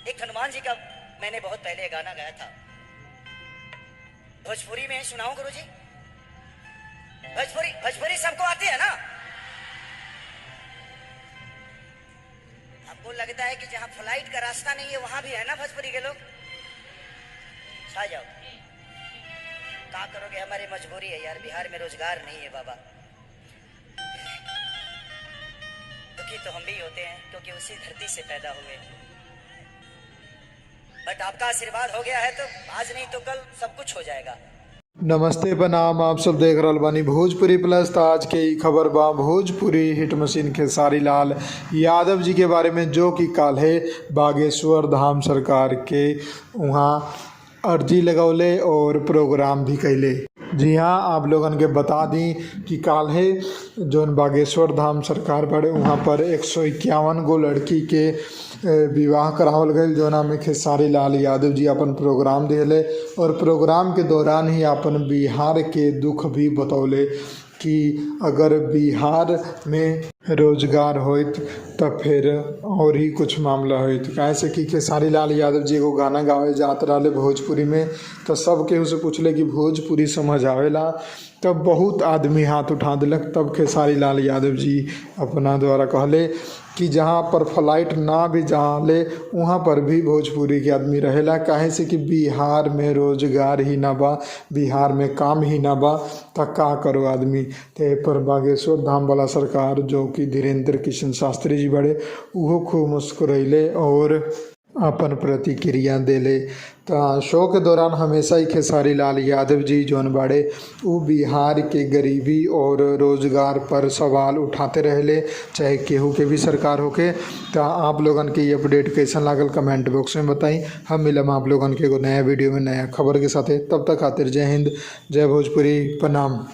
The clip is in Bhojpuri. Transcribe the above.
एक हनुमान जी का मैंने बहुत पहले गाना गाया था, भोजपुरी में सुनाऊं गुरुजी? भोजपुरी सबको आती है ना? आपको लगता है कि जहां फ्लाइट का रास्ता नहीं है वहां भी है ना भोजपुरी के लोग? छा जाओ। क्या करोगे, हमारी मजबूरी है यार, बिहार में रोजगार नहीं है बाबा। दुखी तो हम भी होते हैं क्योंकि उसी धरती से पैदा हुए, बट आपका आशीर्वाद हो गया है तो आज नहीं तो कल सब कुछ हो जाएगा। नमस्ते प्रणाम, आप सब देख रहल बानी भोजपुरी प्लस। तो आज के ई खबर बा भोजपुरी हिट मशीन खेसारी लाल यादव जी के बारे में, जो कि काल्हे बागेश्वर धाम सरकार के वहाँ अर्जी लगौले और प्रोग्राम भी कैले। जी हाँ, आप लोगन के बता दी कि काल्हे जौन बागेश्वर धाम सरकार बड़े वहाँ पर 151 गो लड़की के विवाह करावल गई, जौना में खेसारी लाल यादव जी अपन प्रोग्राम दिले और प्रोग्राम के दौरान ही अपन बिहार के दुख भी बतौले कि अगर बिहार में रोजगार होइत तब फिर और ही कुछ मामला होइत। कैसे कि खेसारी लाल यादव जी एगो गाना गावे जात रहे भोजपुरी में, तो सब केहू से पूछले कि भोजपुरी समझ आवेला, तब बहुत आदमी हाथ उठा दिलक। तब खेसारी लाल यादव जी अपना द्वारा कहले कि जहाँ पर फ्लाइट ना भी जाले वहाँ पर भी भोजपुरी के आदमी रहेला, काहे से कि बिहार में रोजगार ही ना बा, बिहार में काम ही ना बा, तो का करो आदमी। ते पर बागेश्वर धाम वाला सरकार जो कि धीरेन्द्र किशन शास्त्री जी बड़े, उहो खूब मुस्कुरैले और अपन प्रतिक्रिया देले। तो शो के दौरान हमेशा ही खेसारी लाल यादव जी जौन बाड़े वो बिहार के गरीबी और रोजगार पर सवाल उठाते रहले, चाहे केहू के भी सरकार होके। तो आप लोगन के ये अपडेट कैसा लागल कमेंट बॉक्स में बताई। हम मिलम आप लोगन के एगो नया वीडियो में नया खबर के साथ। तब तक खातिर जय हिंद, जय भोजपुरी, प्रणाम।